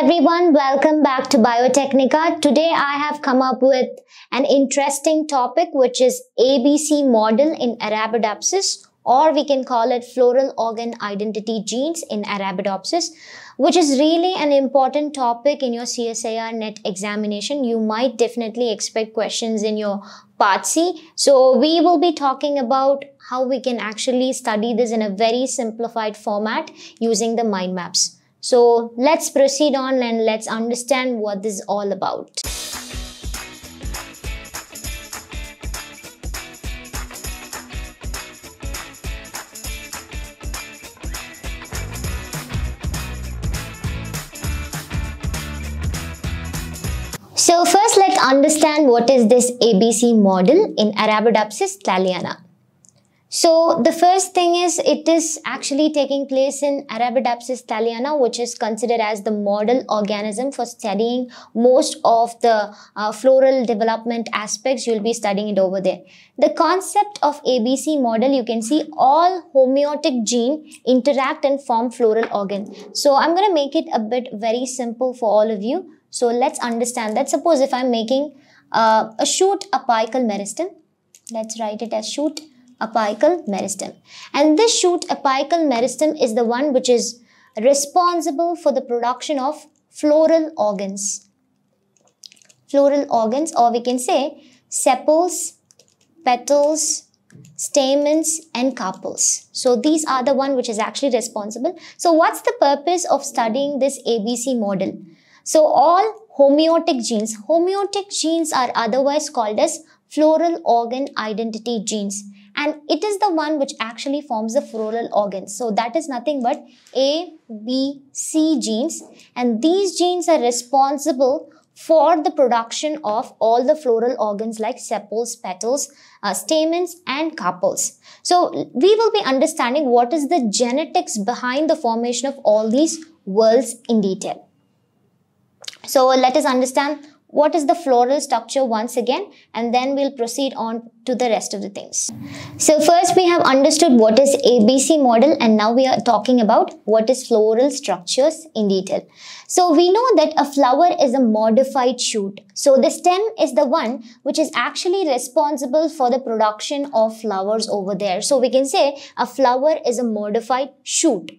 everyone, welcome back to Biotechnica. Today I have come up with an interesting topic which is ABC model in Arabidopsis, or we can call it floral organ identity genes in Arabidopsis, which is really an important topic in your CSIR net examination. You might definitely expect questions in your part C. So we will be talking about how we can actually study this in a very simplified format using the mind maps. So let's proceed on and let's understand what this is all about. So first let's understand what is this ABC model in Arabidopsis thaliana. So the first thing is it is actually taking place in Arabidopsis thaliana, which is considered as the model organism for studying most of the floral development aspects. You'll be studying it over there. The concept of ABC model, you can see all homeotic gene interact and form floral organ. So I'm going to make it a bit very simple for all of you. So let's understand that. Suppose if I'm making a shoot apical meristem, let's write it as shoot apical meristem. And this shoot apical meristem is the one which is responsible for the production of floral organs. Floral organs, or we can say sepals, petals, stamens and carpels. So these are the one which is actually responsible. So what's the purpose of studying this ABC model? So all homeotic genes are otherwise called as floral organ identity genes. And it is the one which actually forms the floral organs. So that is nothing but A, B, C genes. And these genes are responsible for the production of all the floral organs like sepals, petals, stamens and carpels. So we will be understanding what is the genetics behind the formation of all these whorls in detail. So let us understand what is the floral structure once again, and then we'll proceed on to the rest of the things. So first we have understood what is ABC model, and now we are talking about what is floral structures in detail. So we know that a flower is a modified shoot. So the stem is the one which is actually responsible for the production of flowers over there. So we can say a flower is a modified shoot.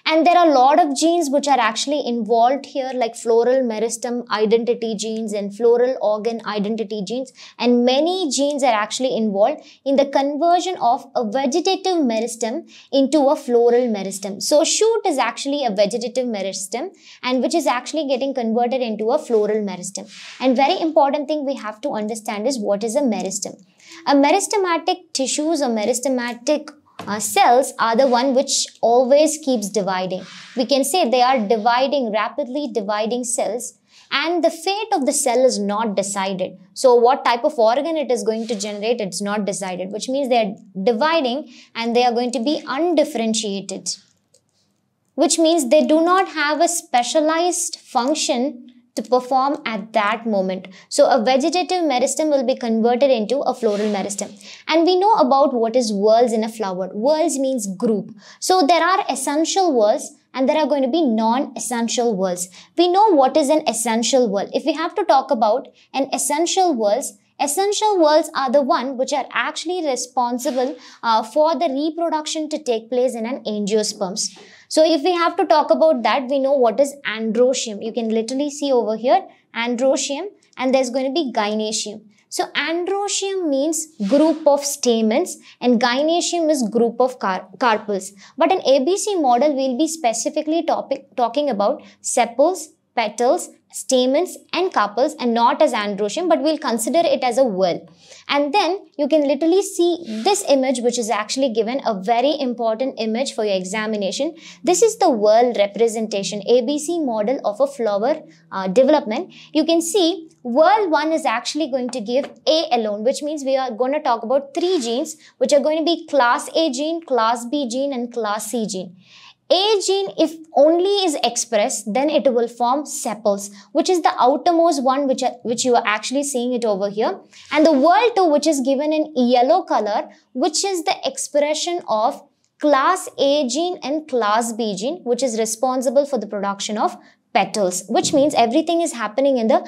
And there are a lot of genes which are actually involved here, like floral meristem identity genes and floral organ identity genes. And many genes are actually involved in the conversion of a vegetative meristem into a floral meristem. So shoot is actually a vegetative meristem and which is actually getting converted into a floral meristem. And very important thing we have to understand is what is a meristem. A meristematic tissues or meristematic cells are the one which always keeps dividing. We can say they are rapidly dividing cells, and the fate of the cell is not decided. So what type of organ it is going to generate, it's not decided, which means they are dividing and they are going to be undifferentiated, which means they do not have a specialized function to perform at that moment. So a vegetative meristem will be converted into a floral meristem. And we know about what is whorls in a flower. Whorls means group. So there are essential whorls and there are going to be non-essential whorls. We know what is an essential whorl. If we have to talk about an essential whorls are the one which are actually responsible for the reproduction to take place in an angiosperms. So if we have to talk about that, we know what is androecium. You can literally see over here androecium, and there's going to be gynoecium. So androecium means group of stamens and gynoecium is group of carpels. But in ABC model, we'll be specifically talking about sepals, petals, stamens and carpels, and not as androecium, but we'll consider it as a whorl. And then you can literally see this image, which is actually given a very important image for your examination. This is the whorl representation, ABC model of a flower development. You can see whorl 1 is actually going to give A alone, which means we are going to talk about 3 genes, which are going to be class A gene, class B gene and class C gene. A gene, if only is expressed, then it will form sepals, which is the outermost one which you are actually seeing it over here. And the whorl 2, which is given in yellow color, which is the expression of class A gene and class B gene, which is responsible for the production of petals, which means everything is happening in the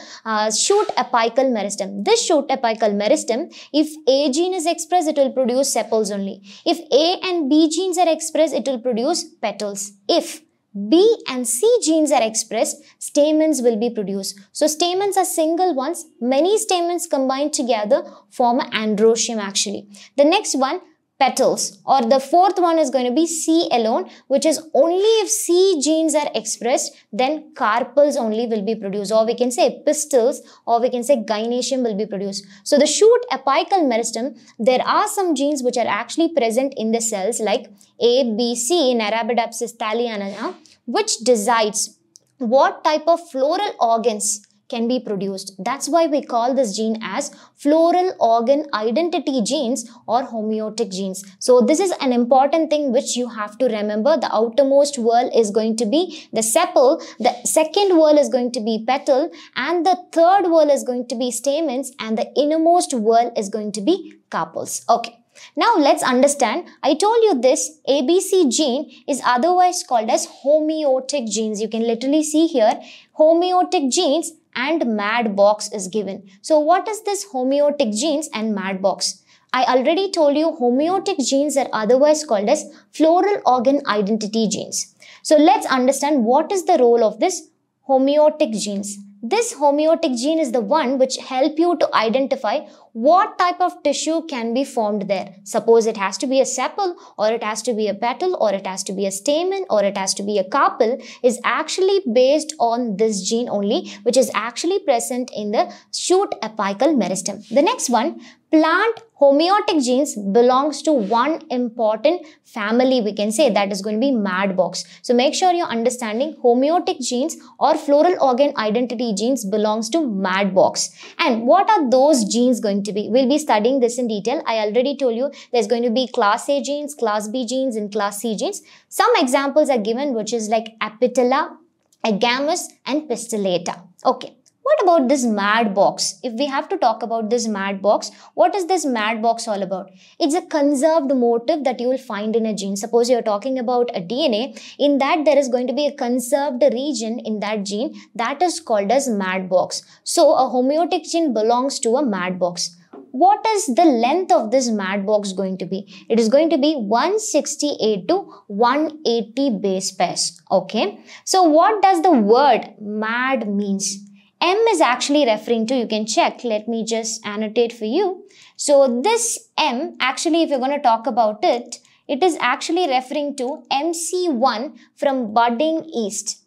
shoot apical meristem. This shoot apical meristem, if A gene is expressed, it will produce sepals only. If A and B genes are expressed, it will produce petals. If B and C genes are expressed, stamens will be produced. So stamens are single ones. Many stamens combined together form an androecium actually. The next one, petals, or the fourth one is going to be C alone, which is only if C genes are expressed, then carpels only will be produced, or we can say pistils, or we can say gynoecium will be produced. So the shoot apical meristem, there are some genes which are actually present in the cells like A, B, C in Arabidopsis thaliana, which decides what type of floral organs can be produced. That's why we call this gene as floral organ identity genes or homeotic genes. So this is an important thing which you have to remember. The outermost whorl is going to be the sepal, the second whorl is going to be petal, and the third whorl is going to be stamens, and the innermost whorl is going to be carpels. Okay. Now let's understand. I told you this ABC gene is otherwise called as homeotic genes. You can literally see here homeotic genes and mad box is given. So what is this homeotic genes and mad box? I already told you homeotic genes are otherwise called as floral organ identity genes. So let's understand what is the role of this homeotic genes. This homeotic gene is the one which help you to identify what type of tissue can be formed there. Suppose it has to be a sepal, or it has to be a petal, or it has to be a stamen, or it has to be a carpel, is actually based on this gene only, which is actually present in the shoot apical meristem. The next one, plant homeotic genes belongs to one important family, we can say, that is going to be mad box. So make sure you're understanding homeotic genes or floral organ identity genes belongs to mad box. And what are those genes going to be? We'll be studying this in detail. I already told you there's going to be class A genes, class B genes, and class C genes. Some examples are given, which is like apitella, agamus, and pistillata. Okay. What about this mad box? If we have to talk about this mad box, what is this mad box all about? It's a conserved motif that you will find in a gene. Suppose you're talking about a DNA, in that there is going to be a conserved region in that gene that is called as mad box. So a homeotic gene belongs to a mad box. What is the length of this mad box going to be? It is going to be 168 to 180 base pairs. Okay. So what does the word mad means? M is actually referring to, you can check, let me just annotate for you. So this M, actually if you're going to talk about it, it is actually referring to MC1 from budding yeast.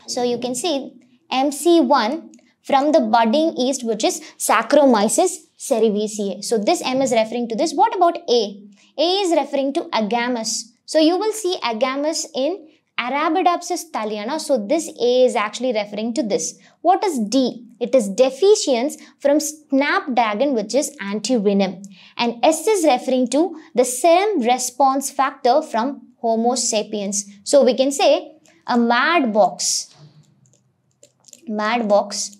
So you can see MC1 from the budding yeast, which is Saccharomyces cerevisiae. So this M is referring to this. What about A? A is referring to agamus. So you will see agamus in Arabidopsis thaliana. So this A is actually referring to this. What is D? It is deficience from snapdragon, which is antivenom. And S is referring to the serum response factor from Homo sapiens. So we can say a mad box. Mad box.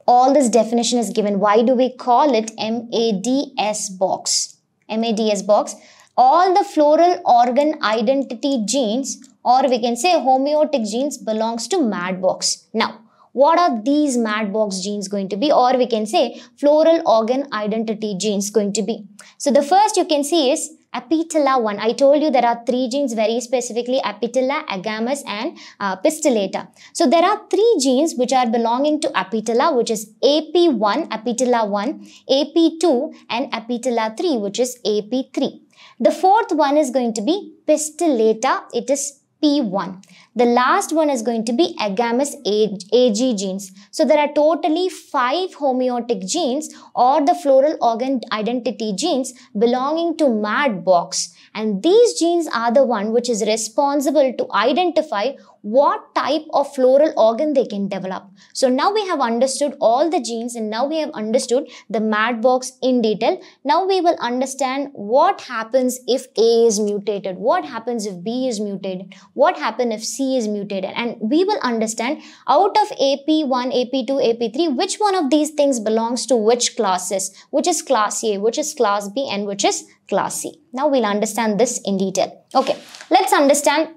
All this definition is given. Why do we call it MADS box? MADS box. All the floral organ identity genes, or we can say homeotic genes, belongs to mad box. Now, what are these mad box genes going to be, or we can say floral organ identity genes going to be? So the first you can see is apitella 1. I told you there are three genes very specifically, apitella, agamus, and pistillata. So there are three genes which are belonging to apitella, which is AP1, apitella 1, AP2, and apitella 3, which is AP3. The fourth one is going to be pistillata, it is P1. The last one is going to be agamus AG genes. So there are totally 5 homeotic genes or the floral organ identity genes belonging to mad box. And these genes are the one which is responsible to identify what type of floral organ they can develop. So now we have understood all the genes, and now we have understood the mad box in detail. Now we will understand what happens if A is mutated, what happens if B is mutated, what happens if C is mutated, and we will understand out of AP1, AP2, AP3, which one of these things belongs to which classes, which is class A, which is class B, and which is class C. Now we'll understand this in detail. Okay, let's understand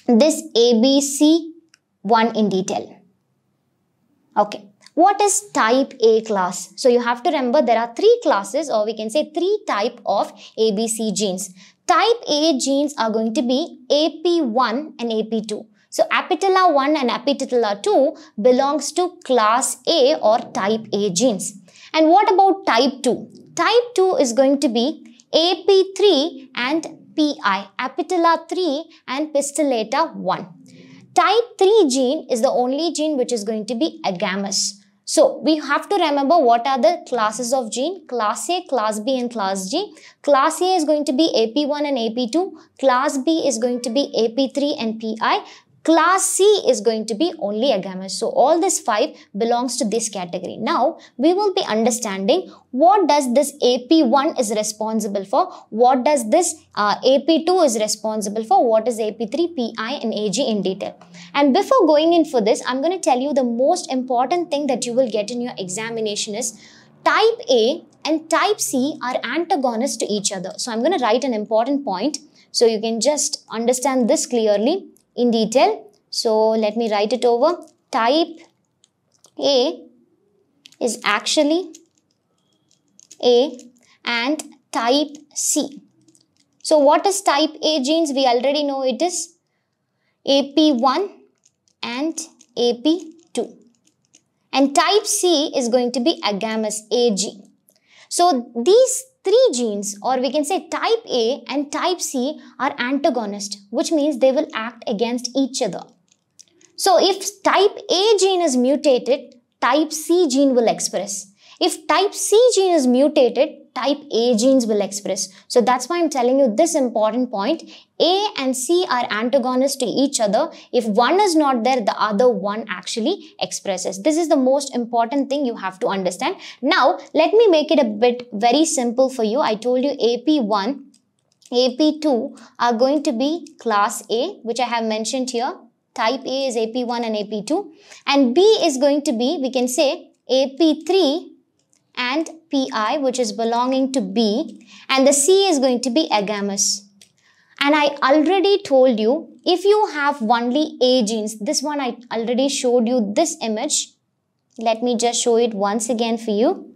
this ABC one in detail. Okay. What is type A class? So you have to remember there are three classes, or we can say three types of ABC genes. Type A genes are going to be AP1 and AP2. So apitala 1 and apitala 2 belongs to class A or type A genes. And what about type 2? Type 2 is going to be AP3 and PI, apitala 3 and pistillata 1. Type 3 gene is the only gene which is going to be agamous. So we have to remember what are the classes of gene: class A, class B and class G. Class A is going to be AP1 and AP2. Class B is going to be AP3 and PI. Class C is going to be only agamous. So all these 5 belongs to this category. Now we will be understanding what does this AP1 is responsible for, what does this AP2 is responsible for, what is AP3, PI and AG in detail. And before going in for this, I'm going to tell you the most important thing that you will get in your examination is type A and type C are antagonists to each other. So I'm going to write an important point so you can just understand this clearly in detail. So let me write it over. Type A is actually A and type C. So what is type A genes? We already know it is AP1 and AP2. And type C is going to be agamous, AG. So these 3 genes, or we can say type A and type C, are antagonist, which means they will act against each other. So if type A gene is mutated, type C gene will express. If type C gene is mutated, type A genes will express. So that's why I'm telling you this important point. A and C are antagonists to each other. If one is not there, the other one actually expresses. This is the most important thing you have to understand. Now, let me make it a bit very simple for you. I told you AP1, AP2 are going to be class A, which I have mentioned here. Type A is AP1 and AP2. And B is going to be, we can say, AP3 and PI, which is belonging to B, and the C is going to be agamous. And I already told you, if you have only A genes, this one I already showed you this image. Let me just show it once again for you.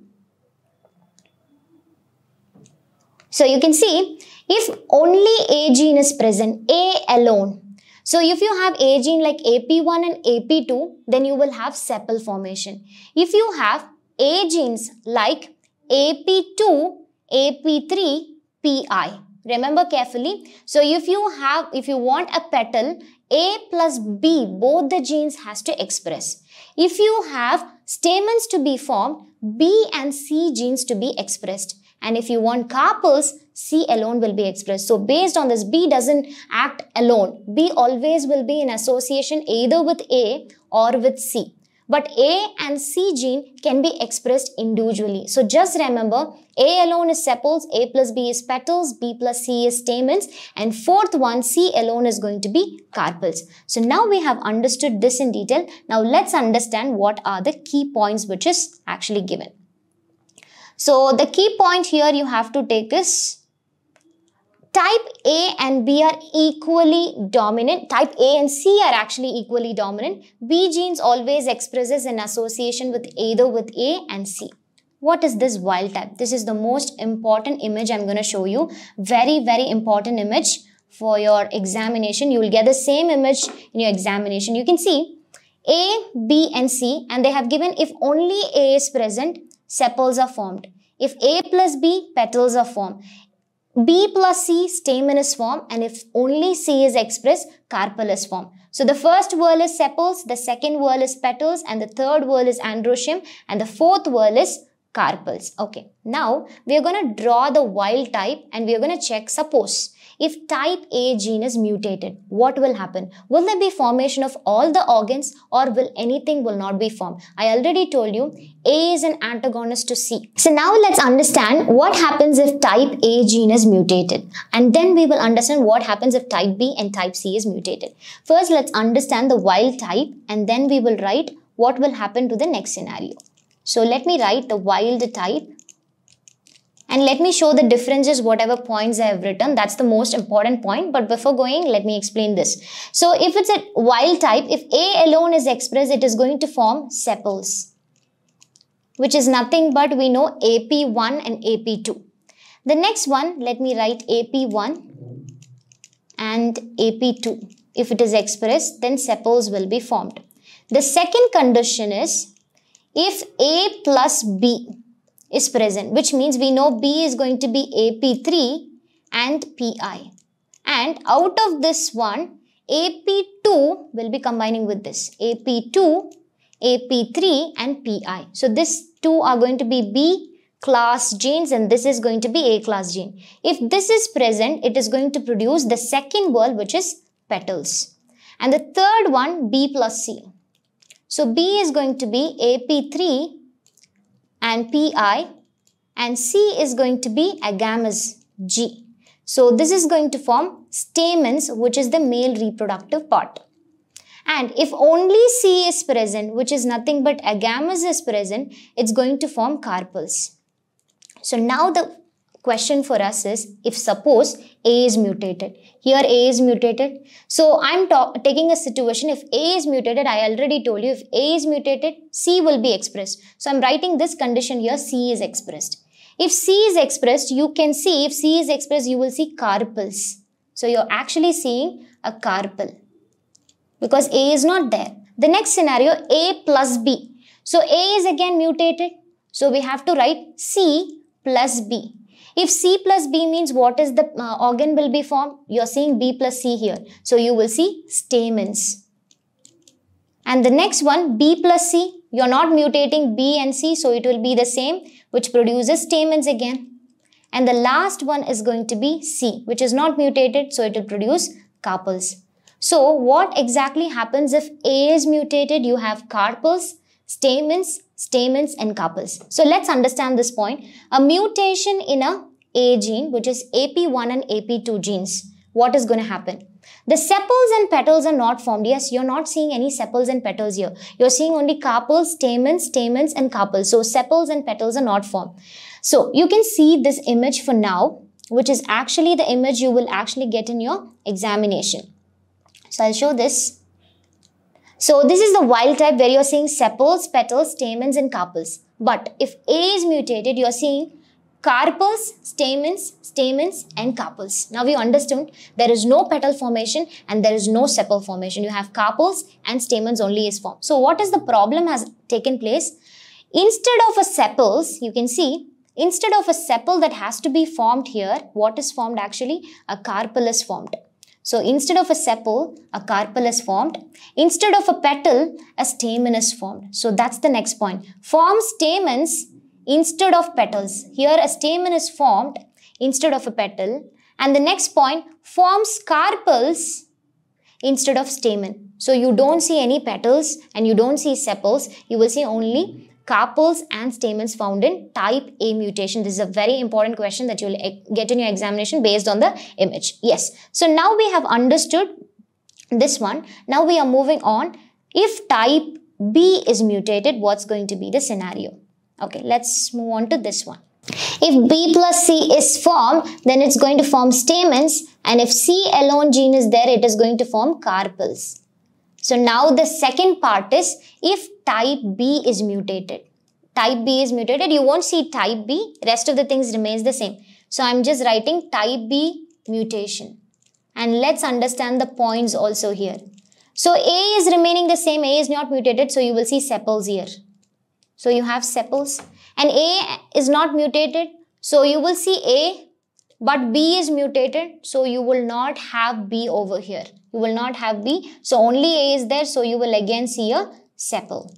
So you can see, if only A gene is present, A alone. So if you have A gene like AP1 and AP2, then you will have sepal formation. If you have A genes like AP2, AP3, PI. Remember carefully. So if you want a petal, A plus B, both the genes has to express. If you have stamens to be formed, B and C genes to be expressed. And if you want carpels, C alone will be expressed. So based on this, B doesn't act alone. B always will be in association either with A or with C. But A and C gene can be expressed individually. So just remember, A alone is sepals, A plus B is petals, B plus C is stamens, and fourth one, C alone is going to be carpels. So now we have understood this in detail. Now let's understand what are the key points which is actually given. So the key point here you have to take is type A and B are equally dominant. Type A and C are actually equally dominant. B genes always expresses in association with either with A and C. What is this wild type? This is the most important image I'm going to show you. Very, very important image for your examination. You will get the same image in your examination. You can see A, B and C, and they have given if only A is present, sepals are formed. If A plus B, petals are formed. B plus C, stamen is formed, and if only C is expressed, carpel is formed. So the first whorl is sepals, the second whorl is petals, and the third whorl is androecium, and the fourth whorl is carpels. Okay, now we are going to draw the wild type and we are going to check, suppose if type A gene is mutated, what will happen? Will there be formation of all the organs or will anything will not be formed? I already told you A is an antagonist to C. So now let's understand what happens if type A gene is mutated, and then we will understand what happens if type B and type C is mutated. First, let's understand the wild type and then we will write what will happen to the next scenario. So let me write the wild type And let me show the differences, whatever points I have written. That's the most important point. But before going, let me explain this. So if it's a wild type, if A alone is expressed, it is going to form sepals, which is nothing but we know AP1 and AP2. The next one, let me write AP1 and AP2. If it is expressed, then sepals will be formed. The second condition is if A plus B is present, which means we know B is going to be AP3 and PI. And out of this one, AP2 will be combining with this. AP2, AP3 and PI. So these two are going to be B class genes and this is going to be A class gene. If this is present, it is going to produce the second word, which is petals. And the third one, B plus C. So B is going to be AP3 and PI and C is going to be agamas G. So this is going to form stamens, which is the male reproductive part. And if only C is present, which is nothing but agamas is present, it's going to form carpels. So now the question for us is, if suppose A is mutated, here A is mutated. So I'm taking a situation, if A is mutated, I already told you, if A is mutated, C will be expressed. So I'm writing this condition here, C is expressed. If C is expressed, you can see, if C is expressed, you will see carpels. So you're actually seeing a carpel because A is not there. The next scenario, A plus B. So A is again mutated. So we have to write C plus B. If C plus B means what is the organ will be formed? You're seeing B plus C here. So you will see stamens. And the next one, B plus C. You're not mutating B and C, so it will be the same, which produces stamens again. And the last one is going to be C, which is not mutated, so it will produce carpels. So what exactly happens if A is mutated? You have carpels, stamens and carpels. So let's understand this point. A mutation in A gene, which is AP1 and AP2 genes, what is going to happen? The sepals and petals are not formed. Yes, you're not seeing any sepals and petals here. You're seeing only carpels, stamens and carpels. So sepals and petals are not formed. So you can see this image for now, which is actually the image you will actually get in your examination. So I'll show this. So this is the wild type where you're seeing sepals, petals, stamens and carpels. But if A is mutated, you're seeing carpels, stamens and carpels. Now we understood there is no petal formation and there is no sepal formation. You have carpels and stamens only is formed. So what is the problem has taken place? Instead of a sepals, you can see, instead of a sepal that has to be formed here, what is formed actually? A carpel is formed. So instead of a sepal, a carpel is formed. Instead of a petal, a stamen is formed. So that's the next point. Form stamens instead of petals. Here a stamen is formed instead of a petal. And the next point, forms carpels instead of stamen. So you don't see any petals and you don't see sepals. You will see only carpels and stamens found in type A mutation. This is a very important question that you will get in your examination based on the image. Yes. So now we have understood this one. Now we are moving on. If type B is mutated, what's going to be the scenario? Okay, let's move on to this one. If B plus C is formed, then it's going to form stamens, and if C alone gene is there, it is going to form carpels. So now the second part is if type B is mutated. Type B is mutated, you won't see type B, rest of the things remains the same. So I'm just writing type B mutation. And let's understand the points also here. So A is remaining the same, A is not mutated, so you will see sepals here. So you have sepals and A is not mutated, so you will see A, but B is mutated, so you will not have B over here. You will not have B, so only A is there, so you will again see a sepal.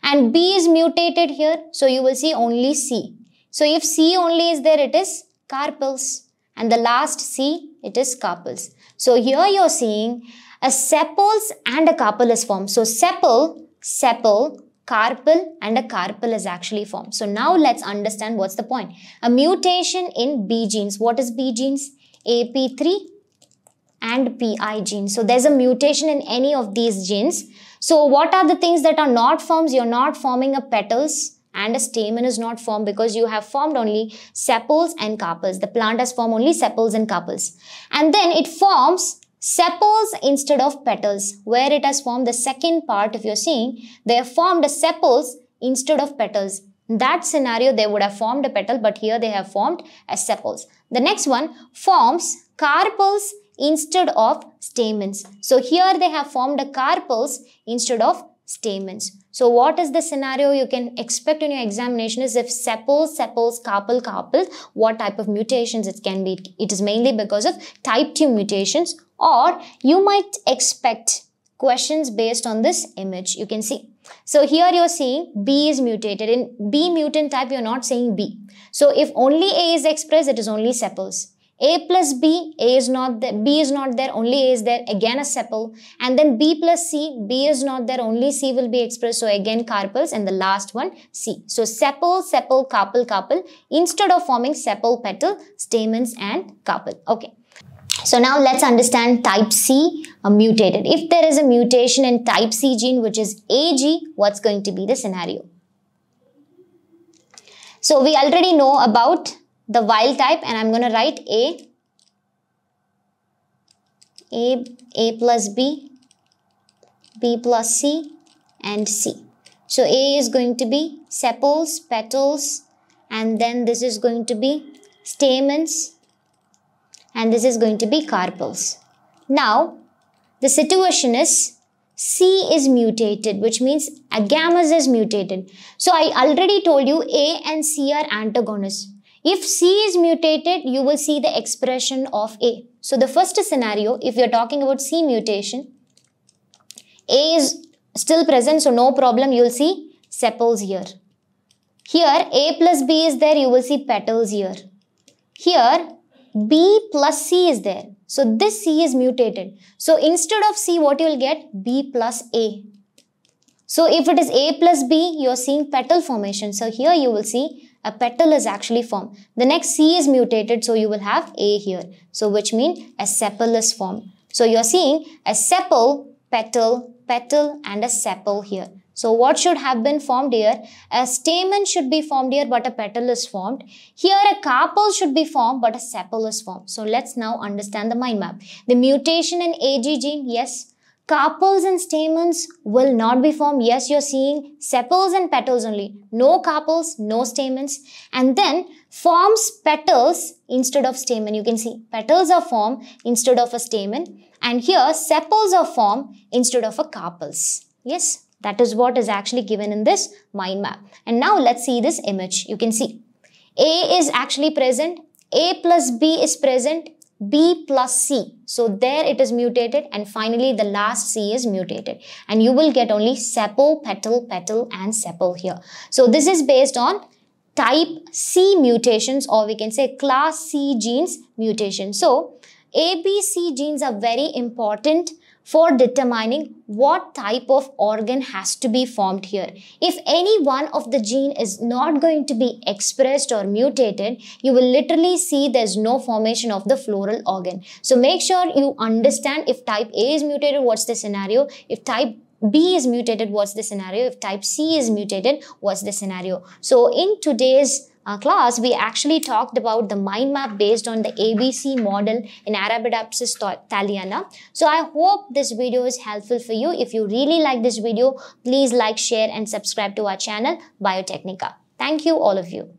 And B is mutated here, so you will see only C. So if C only is there, it is carpels. And the last C, it is carpels. So here you're seeing a sepals and a carpel is formed. So sepal, carpel and a carpel is actually formed. So now let's understand what's the point. A mutation in B genes. What is B genes? AP3 and PI genes. So there's a mutation in any of these genes. So what are the things that are not formed? You're not forming a petals and a stamen is not formed because you have formed only sepals and carpels. The plant has formed only sepals and carpels. And then it forms sepals instead of petals. Where it has formed the second part, if you're seeing, they have formed a sepals instead of petals. In that scenario, they would have formed a petal, but here they have formed as sepals. The next one forms carpels instead of stamens. So here they have formed a carpels instead of stamens. So what is the scenario you can expect in your examination is if sepals, carpel, what type of mutations it can be. It is mainly because of type 2 mutations, or you might expect questions based on this image. You can see. So here you're seeing B is mutated. In B mutant type, you're not saying B. So if only A is expressed, it is only sepals. A plus B, A is not there, B is not there, only A is there, again a sepal. And then B plus C, B is not there, only C will be expressed, so again carpels, and the last one C. So sepal, carpel, instead of forming sepal, petal, stamens and carpel. Okay. So now let's understand type C mutated. If there is a mutation in type C gene, which is AG, what's going to be the scenario? So we already know about the wild type, and I'm going to write A plus B, B plus C, and C. So A is going to be sepals, petals, and then this is going to be stamens, and this is going to be carpels. Now, the situation is C is mutated, which means agamus is mutated. So I already told you A and C are antagonists. If C is mutated, you will see the expression of A. So the first scenario, if you're talking about C mutation, A is still present, so no problem, you'll see sepals here. Here, A plus B is there, you will see petals here. Here, B plus C is there. So this C is mutated. So instead of C, what you will get? B plus A. So if it is A plus B, you are seeing petal formation. So here you will see a petal is actually formed. The next C is mutated, so you will have A here. So which means a sepal is formed. So you are seeing a sepal, petal, and a sepal here. So what should have been formed here? A stamen should be formed here, but a petal is formed. Here a carpel should be formed, but a sepal is formed. So let's now understand the mind map. The mutation in AG gene, yes. Carpels and stamens will not be formed. Yes, you're seeing sepals and petals only. No carpels, no stamens. And then forms petals instead of stamen. You can see petals are formed instead of a stamen. And here sepals are formed instead of a carpels. Yes, that is what is actually given in this mind map. And now let's see this image. You can see A is actually present. A plus B is present. B plus C. So there it is mutated, and finally the last C is mutated, and you will get only sepal, petal, and sepal here. So this is based on type C mutations, or we can say class C genes mutation. So ABC genes are very important for determining what type of organ has to be formed here. If any one of the gene is not going to be expressed or mutated, you will literally see there's no formation of the floral organ. So make sure you understand if type A is mutated, what's the scenario? If type B is mutated, what's the scenario? If type C is mutated, what's the scenario? So in today's class, we actually talked about the mind map based on the ABC model in Arabidopsis thaliana. So I hope this video is helpful for you. If you really like this video, please like, share and subscribe to our channel Biotechnica. Thank you all of you.